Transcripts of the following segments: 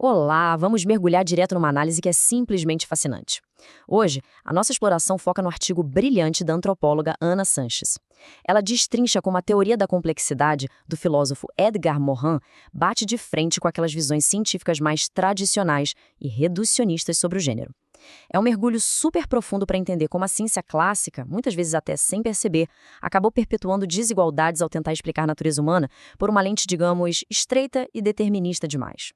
Olá, vamos mergulhar direto numa análise que é simplesmente fascinante. Hoje, a nossa exploração foca no artigo brilhante da antropóloga Ana Sanches. Ela destrincha como a teoria da complexidade do filósofo Edgar Morin bate de frente com aquelas visões científicas mais tradicionais e reducionistas sobre o gênero. É um mergulho super profundo para entender como a ciência clássica, muitas vezes até sem perceber, acabou perpetuando desigualdades ao tentar explicar a natureza humana por uma lente, digamos, estreita e determinista demais.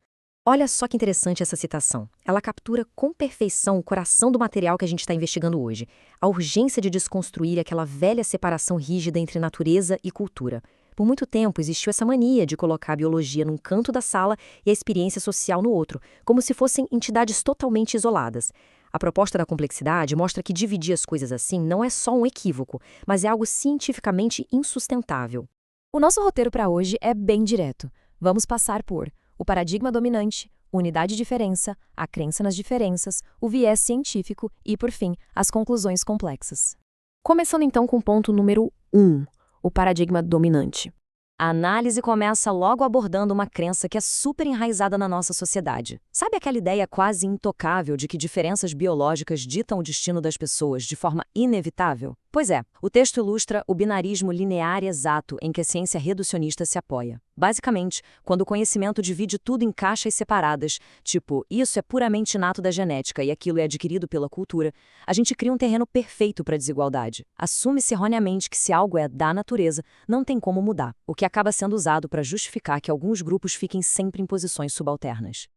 Olha só que interessante essa citação. Ela captura com perfeição o coração do material que a gente está investigando hoje, a urgência de desconstruir aquela velha separação rígida entre natureza e cultura. Por muito tempo existiu essa mania de colocar a biologia num canto da sala e a experiência social no outro, como se fossem entidades totalmente isoladas. A proposta da complexidade mostra que dividir as coisas assim não é só um equívoco, mas é algo cientificamente insustentável. O nosso roteiro para hoje é bem direto. Vamos passar por o paradigma dominante, unidade e diferença, a crença nas diferenças, o viés científico e, por fim, as conclusões complexas. Começando então com o ponto número 1, o paradigma dominante. A análise começa logo abordando uma crença que é super enraizada na nossa sociedade. Sabe aquela ideia quase intocável de que diferenças biológicas ditam o destino das pessoas de forma inevitável? Pois é, o texto ilustra o binarismo linear e exato em que a ciência reducionista se apoia. Basicamente, quando o conhecimento divide tudo em caixas separadas, tipo, isso é puramente inato da genética e aquilo é adquirido pela cultura, a gente cria um terreno perfeito para a desigualdade. Assume-se erroneamente que se algo é da natureza, não tem como mudar, o que acaba sendo usado para justificar que alguns grupos fiquem sempre em posições subalternas.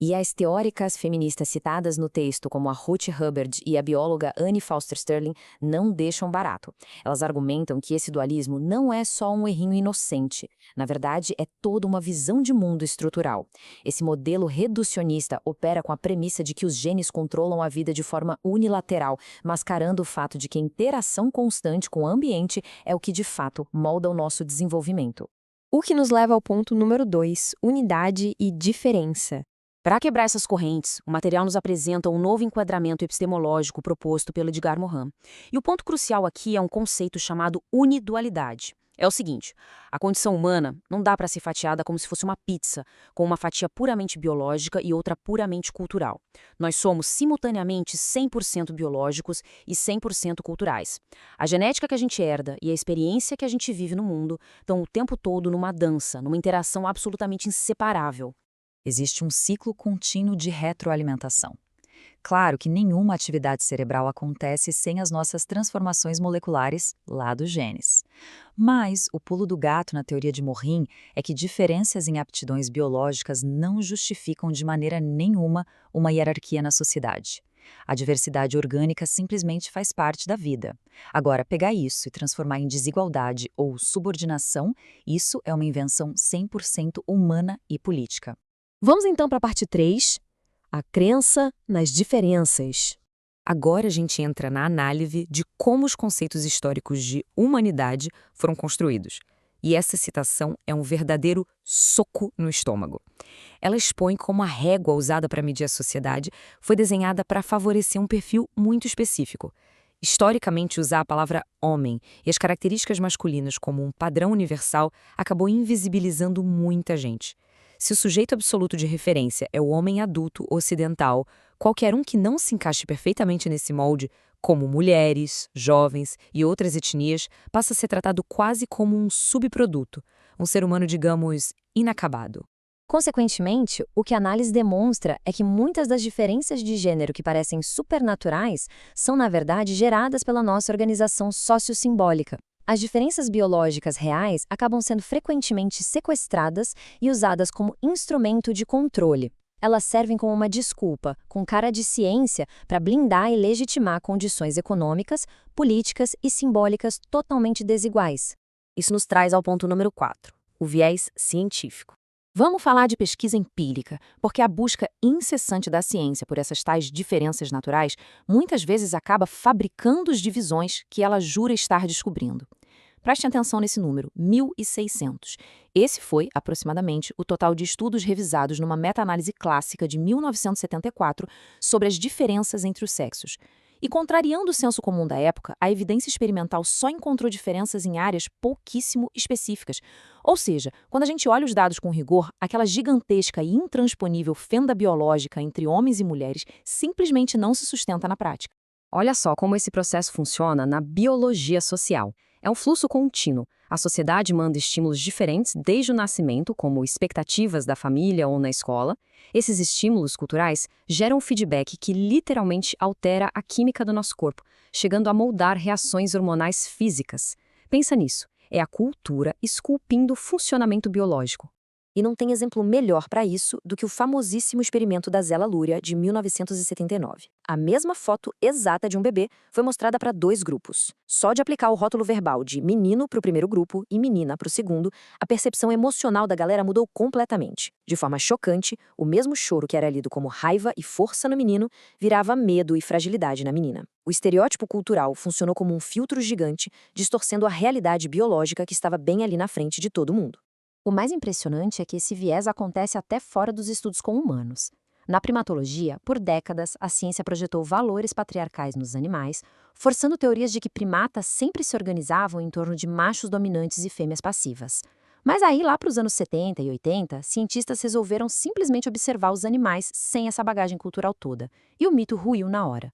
E as teóricas feministas citadas no texto, como a Ruth Hubbard e a bióloga Annie Foster Sterling, não deixam barato. Elas argumentam que esse dualismo não é só um errinho inocente. Na verdade, é toda uma visão de mundo estrutural. Esse modelo reducionista opera com a premissa de que os genes controlam a vida de forma unilateral, mascarando o fato de que a interação constante com o ambiente é o que, de fato, molda o nosso desenvolvimento. O que nos leva ao ponto número 2, unidade e diferença. Para quebrar essas correntes, o material nos apresenta um novo enquadramento epistemológico proposto pelo Edgar Morin. E o ponto crucial aqui é um conceito chamado unidualidade. É o seguinte, a condição humana não dá para ser fatiada como se fosse uma pizza, com uma fatia puramente biológica e outra puramente cultural. Nós somos simultaneamente 100% biológicos e 100% culturais. A genética que a gente herda e a experiência que a gente vive no mundo estão o tempo todo numa dança, numa interação absolutamente inseparável. Existe um ciclo contínuo de retroalimentação. Claro que nenhuma atividade cerebral acontece sem as nossas transformações moleculares lá dos genes. Mas o pulo do gato na teoria de Morin é que diferenças em aptidões biológicas não justificam de maneira nenhuma uma hierarquia na sociedade. A diversidade orgânica simplesmente faz parte da vida. Agora, pegar isso e transformar em desigualdade ou subordinação, isso é uma invenção 100% humana e política. Vamos então para a parte 3, a crença nas diferenças. Agora a gente entra na análise de como os conceitos históricos de humanidade foram construídos. E essa citação é um verdadeiro soco no estômago. Ela expõe como a régua usada para medir a sociedade foi desenhada para favorecer um perfil muito específico. Historicamente, usar a palavra homem e as características masculinas como um padrão universal acabou invisibilizando muita gente. Se o sujeito absoluto de referência é o homem adulto ocidental, qualquer um que não se encaixe perfeitamente nesse molde, como mulheres, jovens e outras etnias, passa a ser tratado quase como um subproduto, um ser humano, digamos, inacabado. Consequentemente, o que a análise demonstra é que muitas das diferenças de gênero que parecem supernaturais são, na verdade, geradas pela nossa organização sociossimbólica. As diferenças biológicas reais acabam sendo frequentemente sequestradas e usadas como instrumento de controle. Elas servem como uma desculpa, com cara de ciência, para blindar e legitimar condições econômicas, políticas e simbólicas totalmente desiguais. Isso nos traz ao ponto número 4, o viés científico. Vamos falar de pesquisa empírica, porque a busca incessante da ciência por essas tais diferenças naturais muitas vezes acaba fabricando as divisões que ela jura estar descobrindo. Preste atenção nesse número, 1.600. Esse foi, aproximadamente, o total de estudos revisados numa meta-análise clássica de 1974 sobre as diferenças entre os sexos. E contrariando o senso comum da época, a evidência experimental só encontrou diferenças em áreas pouquíssimo específicas. Ou seja, quando a gente olha os dados com rigor, aquela gigantesca e intransponível fenda biológica entre homens e mulheres simplesmente não se sustenta na prática. Olha só como esse processo funciona na biologia social. É um fluxo contínuo. A sociedade manda estímulos diferentes desde o nascimento, como expectativas da família ou na escola. Esses estímulos culturais geram feedback que literalmente altera a química do nosso corpo, chegando a moldar reações hormonais físicas. Pensa nisso. É a cultura esculpindo o funcionamento biológico. E não tem exemplo melhor para isso do que o famosíssimo experimento da Zélia Luria, de 1979. A mesma foto exata de um bebê foi mostrada para 2 grupos. Só de aplicar o rótulo verbal de menino para o primeiro grupo e menina para o segundo, a percepção emocional da galera mudou completamente. De forma chocante, o mesmo choro que era lido como raiva e força no menino virava medo e fragilidade na menina. O estereótipo cultural funcionou como um filtro gigante, distorcendo a realidade biológica que estava bem ali na frente de todo mundo. O mais impressionante é que esse viés acontece até fora dos estudos com humanos. Na primatologia, por décadas, a ciência projetou valores patriarcais nos animais, forçando teorias de que primatas sempre se organizavam em torno de machos dominantes e fêmeas passivas. Mas aí, lá para os anos 70 e 80, cientistas resolveram simplesmente observar os animais sem essa bagagem cultural toda, e o mito ruiu na hora.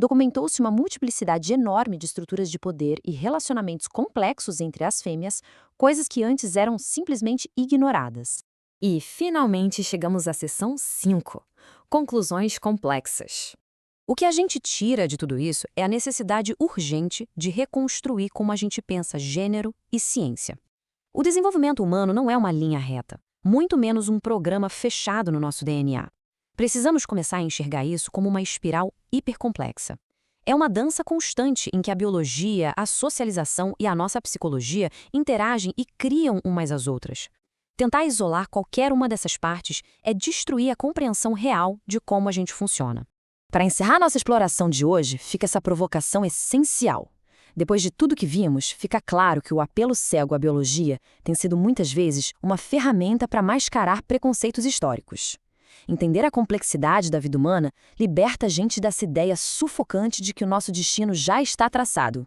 Documentou-se uma multiplicidade enorme de estruturas de poder e relacionamentos complexos entre as fêmeas, coisas que antes eram simplesmente ignoradas. E, finalmente, chegamos à seção 5. Conclusões complexas. O que a gente tira de tudo isso é a necessidade urgente de reconstruir como a gente pensa gênero e ciência. O desenvolvimento humano não é uma linha reta, muito menos um programa fechado no nosso DNA. Precisamos começar a enxergar isso como uma espiral hipercomplexa. É uma dança constante em que a biologia, a socialização e a nossa psicologia interagem e criam umas às outras. Tentar isolar qualquer uma dessas partes é destruir a compreensão real de como a gente funciona. Para encerrar nossa exploração de hoje, fica essa provocação essencial. Depois de tudo que vimos, fica claro que o apelo cego à biologia tem sido muitas vezes uma ferramenta para mascarar preconceitos históricos. Entender a complexidade da vida humana liberta a gente dessa ideia sufocante de que o nosso destino já está traçado.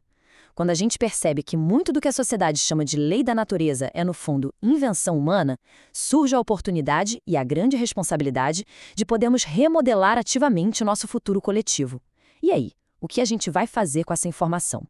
Quando a gente percebe que muito do que a sociedade chama de lei da natureza é, no fundo, invenção humana, surge a oportunidade e a grande responsabilidade de podermos remodelar ativamente o nosso futuro coletivo. E aí, o que a gente vai fazer com essa informação?